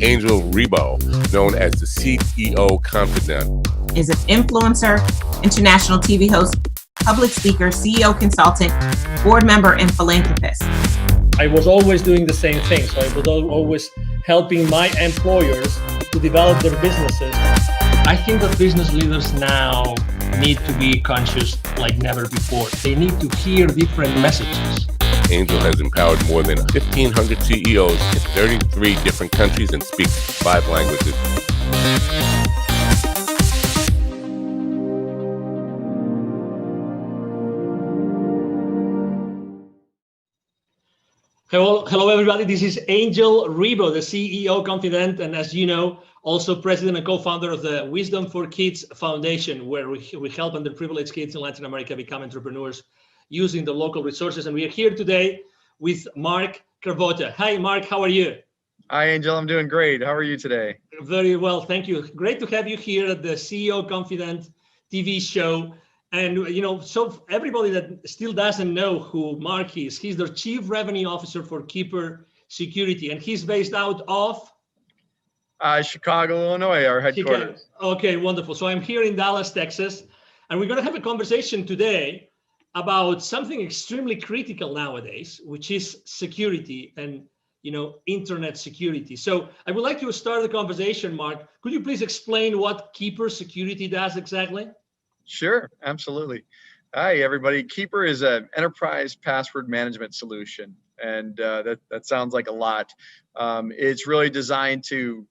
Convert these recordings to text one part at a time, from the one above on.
Angel Rebo, known as the CEO Confidant, is an influencer, international TV host, public speaker, CEO consultant, board member, and philanthropist. I was always doing the same thing. So I was always helping my employers to develop their businesses. I think that business leaders now need to be conscious like never before. They need to hear different messages. Angel has empowered more than 1,500 CEOs in 33 different countries and speaks 5 languages. Hello, everybody. This is Angel Rebo, the CEO Confidant, and as you know, also president and co-founder of the Wisdom for Kids Foundation, where we help underprivileged kids in Latin America become entrepreneurs using the local resources. And we are here today with Mark Cravotta. Hi, Mark. How are you? Hi, Angel. I'm doing great. How are you today? Very well. Thank you. Great to have you here at the CEO Confidant TV show. And, you know, so everybody that still doesn't know who Mark is, he's the Chief Revenue Officer for Keeper Security, and he's based out of? Chicago, Illinois, our headquarters. Chicago. Okay, wonderful. So I'm here in Dallas, Texas, and we're going to have a conversation today about something extremely critical nowadays, which is security and, you know, internet security. So I would like to start the conversation, Mark. Could you please explain what Keeper Security does exactly? Sure, absolutely. Hi, everybody. Keeper is an enterprise password management solution, and that sounds like a lot. It's really designed to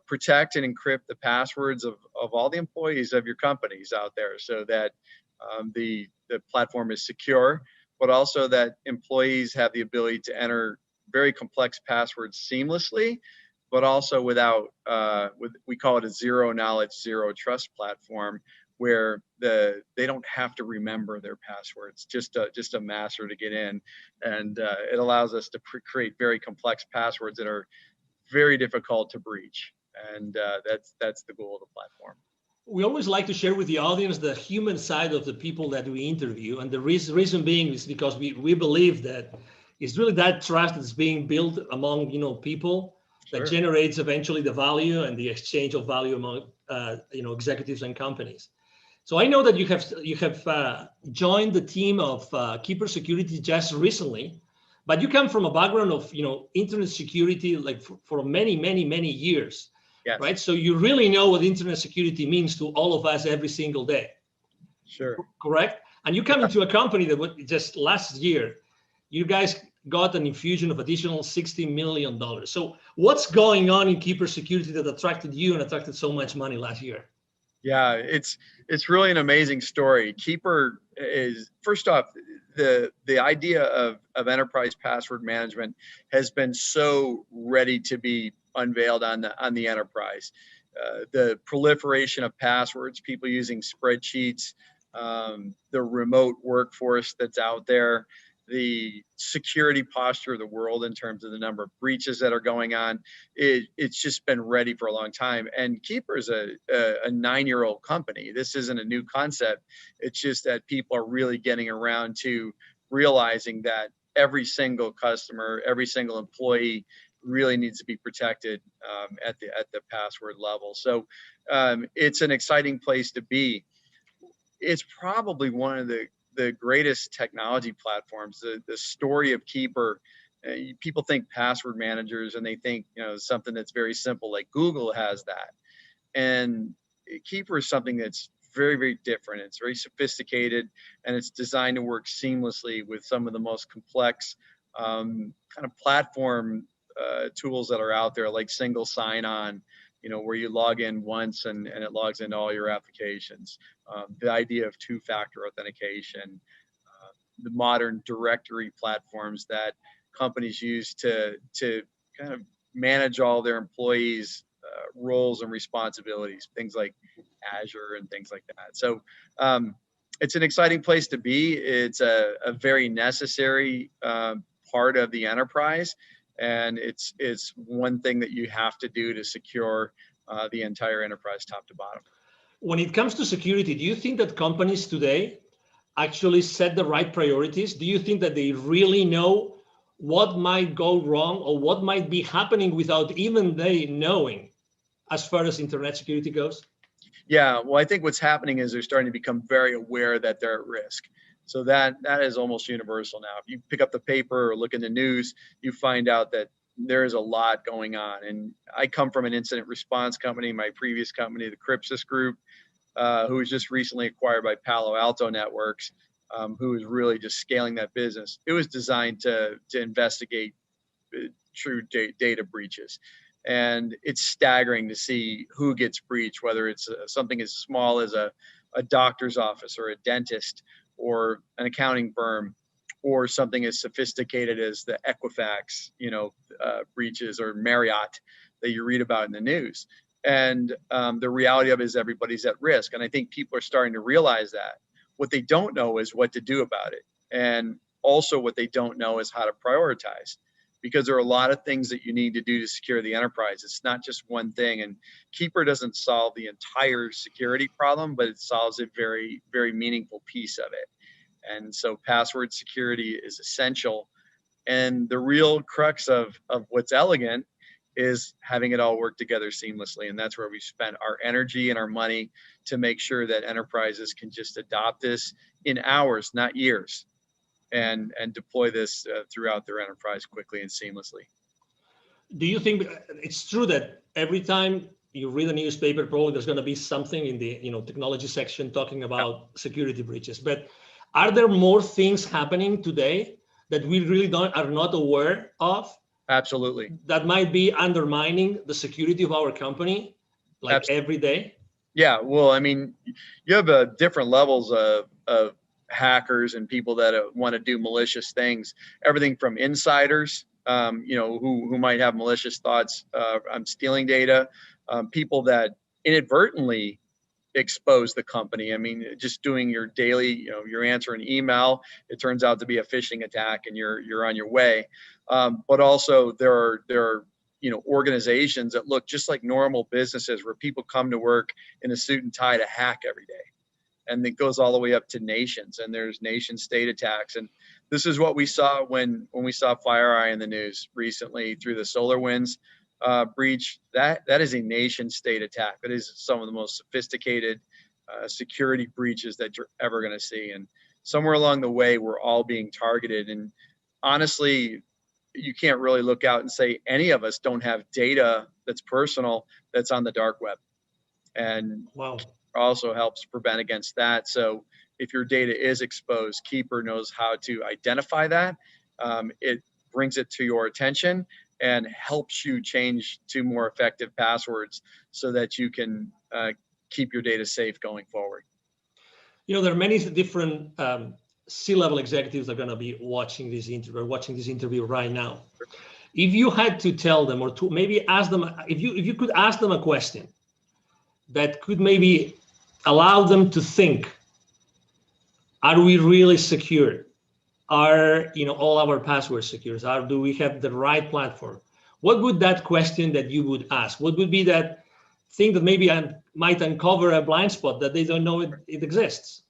protect and encrypt the passwords of all the employees of your companies out there, so that the platform is secure, but also that employees have the ability to enter very complex passwords seamlessly, but also without, we call it a zero knowledge, zero trust platform, where they don't have to remember their passwords, just a master to get in, and it allows us to create very complex passwords that are very difficult to breach, and that's the goal of the platform. We always like to share with the audience the human side of the people that we interview, and the reason being is because we believe that it's really that trust that's being built among people that Sure. generates eventually the value and the exchange of value among executives and companies. So I know that you have joined the team of Keeper Security just recently, but you come from a background of internet security like for many years, Yes. right? So you really know what internet security means to all of us every single day. Sure. Correct? And you come into a company that just last year, you guys got an infusion of additional $60 million. So what's going on in Keeper Security that attracted you and attracted so much money last year? Yeah, it's really an amazing story. Keeper is, first off, the idea of enterprise password management has been so ready to be unveiled on the enterprise. The proliferation of passwords, people using spreadsheets, the remote workforce that's out there, the security posture of the world in terms of the number of breaches that are going on, it's just been ready for a long time. And Keeper is a 9-year-old company. This isn't a new concept. It's just that people are really getting around to realizing that every single customer, every single employee really needs to be protected at the password level. So it's an exciting place to be. It's probably one of the greatest technology platforms. The story of Keeper, people think password managers and they think something that's very simple, like Google has that, and Keeper is something that's very different. It's very sophisticated, and it's designed to work seamlessly with some of the most complex kind of platform tools that are out there, like single sign-on, where you log in once and it logs into all your applications. The idea of two-factor authentication, the modern directory platforms that companies use to kind of manage all their employees' roles and responsibilities, things like Azure and things like that. So it's an exciting place to be. It's a very necessary part of the enterprise. And it's one thing that you have to do to secure the entire enterprise top to bottom. When it comes to security, do you think that companies today actually set the right priorities? Do you think that they really know what might go wrong or what might be happening without even they knowing as far as internet security goes? Yeah, well, I think what's happening is they're starting to become very aware that they're at risk. So that is almost universal now. If you pick up the paper or look in the news, you find out that there is a lot going on. And I come from an incident response company, my previous company, the Crypsis Group, who was just recently acquired by Palo Alto Networks, who is really just scaling that business. It was designed to investigate true data breaches. And it's staggering to see who gets breached, whether it's something as small as a doctor's office or a dentist or an accounting firm, or something as sophisticated as the Equifax, breaches, or Marriott that you read about in the news. And the reality of it is everybody's at risk. And I think people are starting to realize that. What they don't know is what to do about it. And also what they don't know is how to prioritize, because there are a lot of things that you need to do to secure the enterprise. It's not just one thing. And Keeper doesn't solve the entire security problem, but it solves a very, very meaningful piece of it. And so password security is essential. And the real crux of what's elegant is having it all work together seamlessly. And that's where we spent our energy and our money to make sure that enterprises can just adopt this in hours, not years, and deploy this throughout their enterprise quickly and seamlessly. Do you think it's true that every time you read a newspaper, probably there's going to be something in the technology section talking about security breaches? But are there more things happening today that we really are not aware of? Absolutely. That might be undermining the security of our company, like Absolutely. every day? Yeah, well, I mean, you have different levels of hackers and people that want to do malicious things. Everything from insiders, who might have malicious thoughts on stealing data, people that inadvertently expose the company. I mean, just doing your daily, you're answering email, it turns out to be a phishing attack, and you're on your way. But also there are organizations that look just like normal businesses, where people come to work in a suit and tie to hack every day. And it goes all the way up to nations, and there's nation state attacks. And this is what we saw when we saw FireEye in the news recently through the SolarWinds breach. That is a nation state attack. That is some of the most sophisticated security breaches that you're ever going to see. And somewhere along the way, we're all being targeted. And honestly, you can't really look out and say any of us don't have data that's personal that's on the dark web. And wow, also helps prevent against that. So if your data is exposed, Keeper knows how to identify that. It brings it to your attention and helps you change to more effective passwords so that you can keep your data safe going forward. There are many different C-level executives that are going to be watching this interview right now. If you had to tell them, or to maybe ask them, if you could ask them a question that could maybe allow them to think, are we really secure? Are all our passwords secure? Do we have the right platform? What would that question that you would ask? What would be that thing that maybe might uncover a blind spot that they don't know it exists?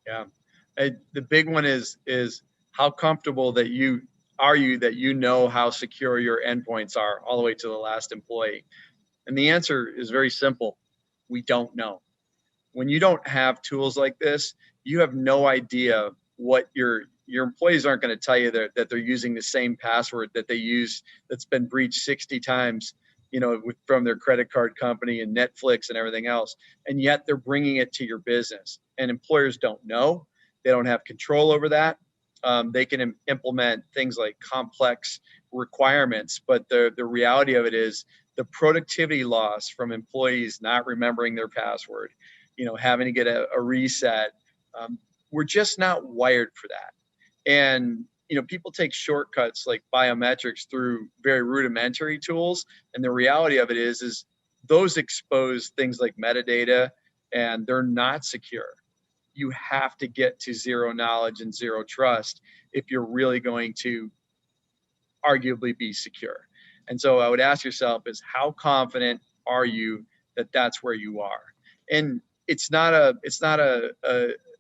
Yeah, the big one is how comfortable that you know how secure your endpoints are all the way to the last employee. And the answer is very simple. We don't know. When you don't have tools like this, you have no idea what your employees aren't going to tell you that they're using the same password that they use that's been breached 60 times, from their credit card company and Netflix and everything else. And yet they're bringing it to your business, and employers don't know. They don't have control over that. They can implement things like complex requirements, but the reality of it is the productivity loss from employees not remembering their password, having to get a reset. We're just not wired for that. And, people take shortcuts like biometrics through very rudimentary tools. And the reality of it is those expose things like metadata, and they're not secure. You have to get to zero knowledge and zero trust if you're really going to arguably be secure. And so I would ask yourself is, how confident are you that that's where you are? And it's not a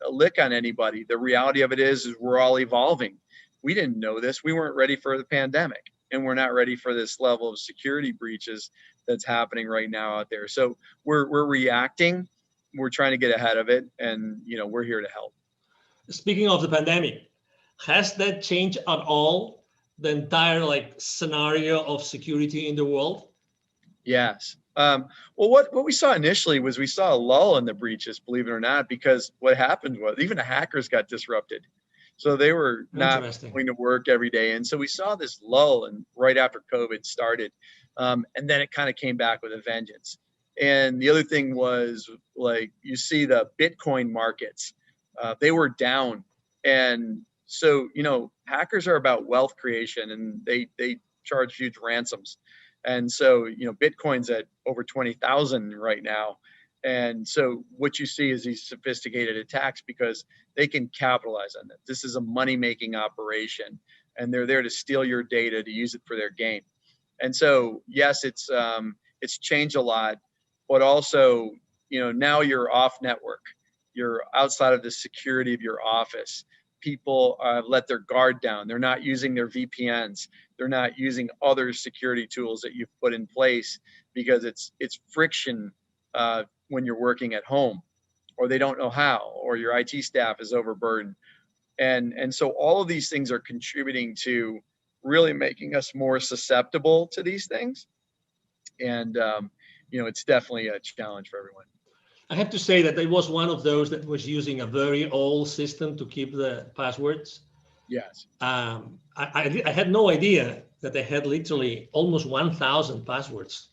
lick on anybody. The reality of it is we're all evolving. we didn't know this. We weren't ready for the pandemic, and we're not ready for this level of security breaches that's happening right now out there. So we're reacting. We're trying to get ahead of it, and we're here to help. Speaking of the pandemic, has that changed at all the entire scenario of security in the world? Yes. Well, what we saw initially was we saw a lull in the breaches, believe it or not, because what happened was even the hackers got disrupted. So they were not going to work every day. And so we saw this lull and right after COVID started. And then it kind of came back with a vengeance. And the other thing was you see the Bitcoin markets, they were down. And so, hackers are about wealth creation, and they charge huge ransoms. And so, Bitcoin's at over 20,000 right now. And so what you see is these sophisticated attacks because they can capitalize on it. This is a money-making operation, and they're there to steal your data to use it for their gain. And so, yes, it's changed a lot, but also, now you're off network. You're outside of the security of your office. People let their guard down. They're not using their VPNs. They're not using other security tools that you've put in place because it's friction when you're working at home, or they don't know how, or your IT staff is overburdened. And so all of these things are contributing to really making us more susceptible to these things. And, it's definitely a challenge for everyone. I have to say that I was one of those that was using a very old system to keep the passwords. Yes. I had no idea that I had literally almost 1,000 passwords.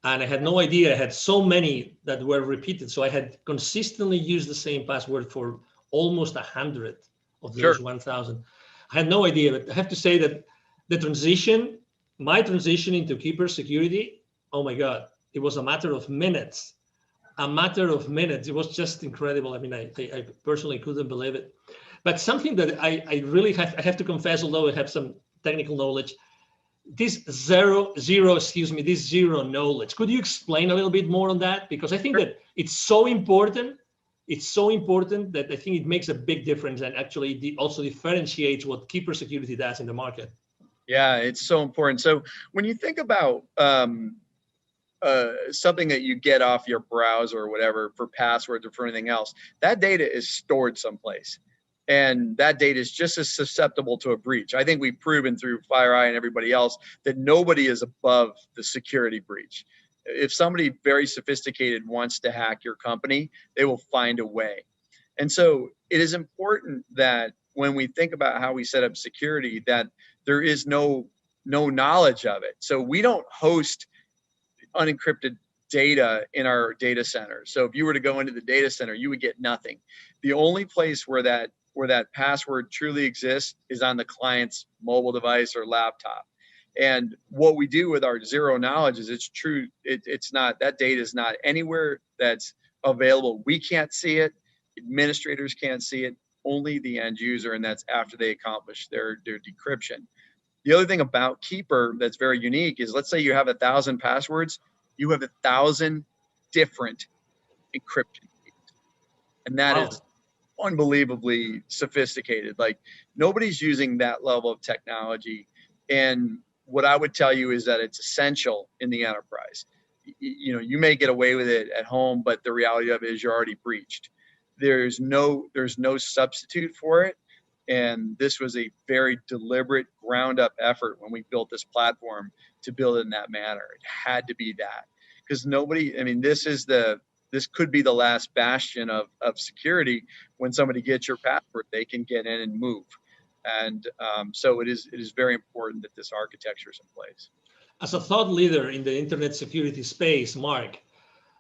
And I had no idea I had so many that were repeated. So I had consistently used the same password for almost 100 of those 1,000. I had no idea, but I have to say that my transition into Keeper security, oh my God, it was a matter of minutes. It was just incredible. I mean, I personally couldn't believe it. But something that I really have to confess, although I have some technical knowledge, this zero knowledge. Could you explain a little bit more on that? Because I think that it's so important. It's so important that I think it makes a big difference and actually also differentiates what Keeper security does in the market. Yeah, it's so important. So when you think about something that you get off your browser or whatever for passwords or for anything else, that data is stored someplace. And that data is just as susceptible to a breach. I think we've proven through FireEye and everybody else that nobody is above the security breach. If somebody very sophisticated wants to hack your company, they will find a way. And so it is important that when we think about how we set up security, that there is no knowledge of it. So we don't host unencrypted data in our data center. So if you were to go into the data center, you would get nothing. The only place where that password truly exists is on the client's mobile device or laptop. And what we do with our zero knowledge is it's true. It's not, that data is not anywhere that's available. We can't see it. Administrators can't see it. Only the end user, and that's after they accomplish their decryption. The other thing about Keeper that's very unique is, let's say you have 1,000 passwords, you have 1,000 different encryption keys. And that is unbelievably sophisticated. Like, nobody's using that level of technology. And what I would tell you is that it's essential in the enterprise. You may get away with it at home, but the reality of it is you're already breached. There's no substitute for it. And this was a very deliberate ground up effort when we built this platform to build it in that manner. It had to be that, because this could be the last bastion of security. When somebody gets your password, they can get in and move. And so it is very important that this architecture is in place. As a thought leader in the internet security space, Mark,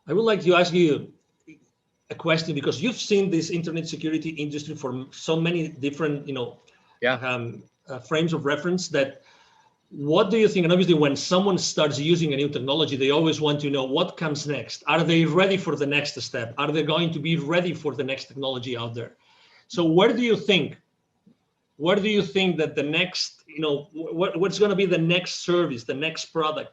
I would like to ask you a question, because you've seen this internet security industry for so many different, frames of reference. That, what do you think? And obviously, when someone starts using a new technology, they always want to know what comes next. Are they ready for the next step? Are they going to be ready for the next technology out there? So where do you think that the next, what's going to be the next service, the next product,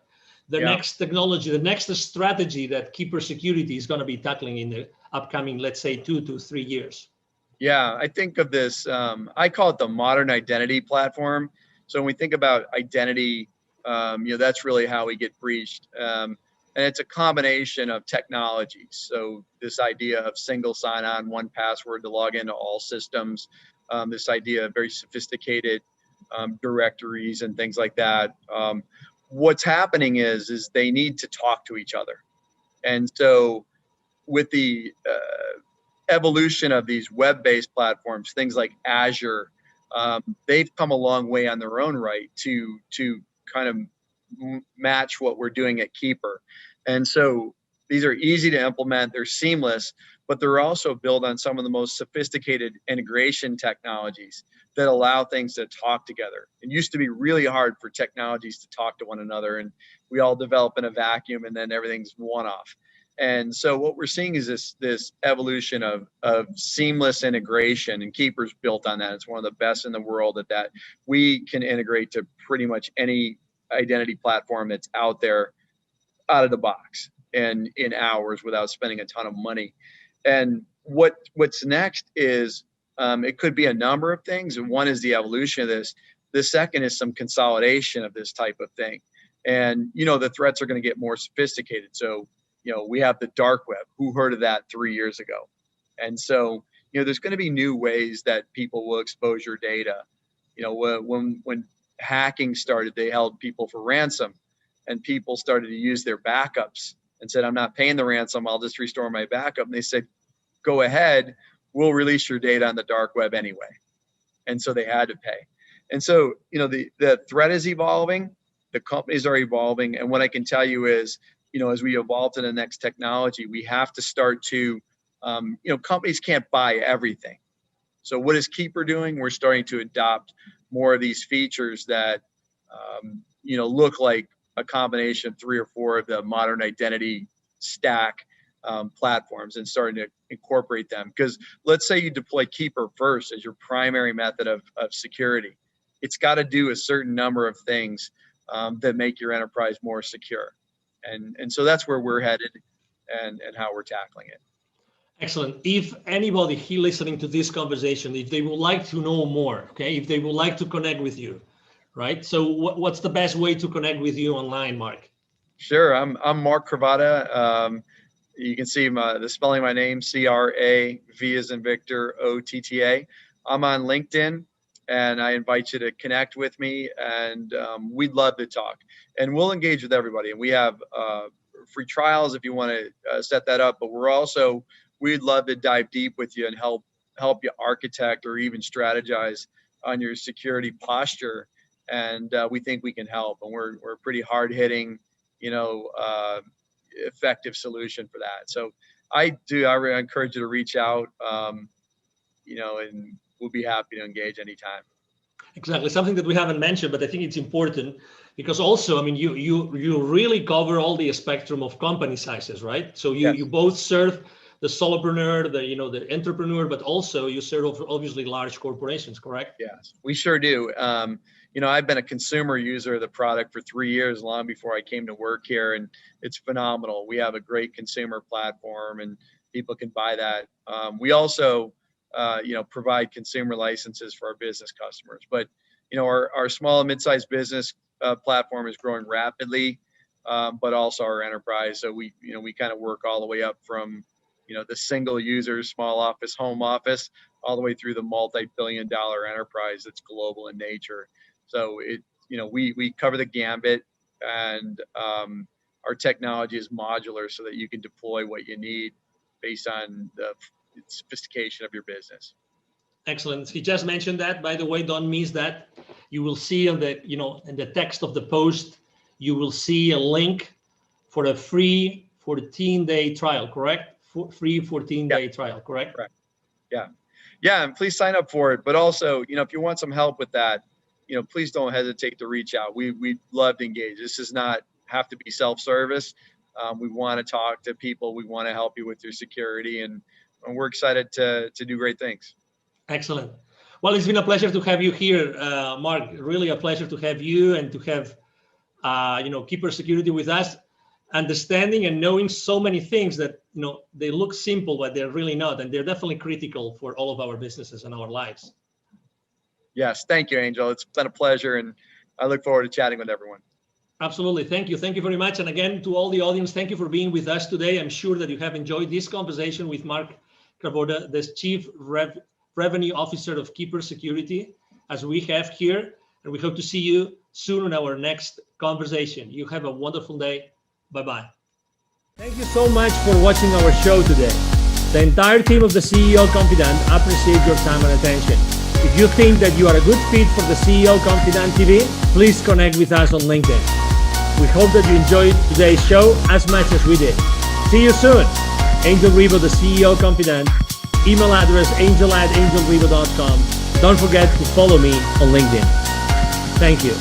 the next technology, the next strategy that Keeper Security is going to be tackling in the upcoming, let's say, 2 to 3 years? Yeah, I think of this, I call it the modern identity platform. So when we think about identity, that's really how we get breached. And it's a combination of technologies. So this idea of single sign-on, one password to log into all systems, this idea of very sophisticated directories and things like that. What's happening is they need to talk to each other. And so with the evolution of these web-based platforms, things like Azure, they've come a long way on their own right to kind of match what we're doing at Keeper. And so these are easy to implement, they're seamless, but they're also built on some of the most sophisticated integration technologies that allow things to talk together. It used to be really hard for technologies to talk to one another, and we all develop in a vacuum and then everything's one-off. And so what we're seeing is this evolution of seamless integration, and Keeper's built on that. It's one of the best in the world at that. We can integrate to pretty much any identity platform that's out there out of the box and in hours without spending a ton of money. And what's next is it could be a number of things. And one is the evolution of this. The second is some consolidation of this type of thing. And, the threats are going to get more sophisticated. So, we have the dark web. Who heard of that 3 years ago? And so, there's going to be new ways that people will expose your data. When hacking started, they held people for ransom, and people started to use their backups and said, I'm not paying the ransom, I'll just restore my backup. And they said, go ahead, we'll release your data on the dark web anyway. And so they had to pay. And so, the threat is evolving, the companies are evolving. And what I can tell you is, as we evolve to the next technology, we have to start to, companies can't buy everything. So what is Keeper doing? We're starting to adopt more of these features that, look like a combination of 3 or 4 of the modern identity stack platforms, and starting to incorporate them. Because let's say you deploy Keeper first as your primary method of security. It's got to do a certain number of things that make your enterprise more secure. And so that's where we're headed and how we're tackling it. Excellent. If anybody here listening to this conversation, if they would like to know more, okay, if they would like to connect with you, right? So what's the best way to connect with you online, Mark? Sure. I'm Mark Cravotta. You can see the spelling of my name, C-R-A-V as in Victor, O-T-T-A. I'm on LinkedIn, and I invite you to connect with me, and we'd love to talk. And we'll engage with everybody. And we have free trials if you want to set that up. But we'd love to dive deep with you and help you architect or even strategize on your security posture. And we think we can help. And we're a pretty hard-hitting, effective solution for that. So I really encourage you to reach out, and we'll be happy to engage anytime. Exactly. Something that we haven't mentioned, but I think it's important because also, I mean, you really cover all the spectrum of company sizes, right? So you, Yes. You both serve the solopreneur, the entrepreneur, but also you serve obviously large corporations, correct? Yes, we sure do. I've been a consumer user of the product for 3 years, long before I came to work here, and it's phenomenal. We have a great consumer platform, and people can buy that. We also, provide consumer licenses for our business customers. But, our small and mid-sized business platform is growing rapidly, but also our enterprise. So we kind of work all the way up from, the single user, small office, home office, all the way through the multi-billion-dollar enterprise that's global in nature. So we cover the gambit, and our technology is modular so that you can deploy what you need based on the sophistication of your business. Excellent. He just mentioned that, by the way, don't miss that. You will see in the text of the post, you will see a link for a free 14-day trial, correct? Free 14-day trial, correct? Correct. Yeah, and please sign up for it. But also, if you want some help with that, please don't hesitate to reach out. We'd love to engage. This does not have to be self-service. We want to talk to people. We want to help you with your security, and we're excited to do great things. Excellent. Well, it's been a pleasure to have you here, Mark. Really a pleasure to have you and to have, Keeper Security with us. understanding and knowing so many things that, they look simple, but they're really not. And they're definitely critical for all of our businesses and our lives. Yes. Thank you, Angel. It's been a pleasure. And I look forward to chatting with everyone. Absolutely. Thank you. Thank you very much. And again, to all the audience, thank you for being with us today. I'm sure that you have enjoyed this conversation with Mark Cravotta, the Chief Revenue Officer of Keeper Security, as we have here. And we hope to see you soon in our next conversation. You have a wonderful day. Bye-bye. Thank you so much for watching our show today. The entire team of the CEO Confidant appreciate your time and attention. If you think that you are a good fit for the CEO Confidant TV, please connect with us on LinkedIn. We hope that you enjoyed today's show as much as we did. See you soon. Angel Ribo, the CEO Confidant. Email address angel@angelribo.com. Don't forget to follow me on LinkedIn. Thank you.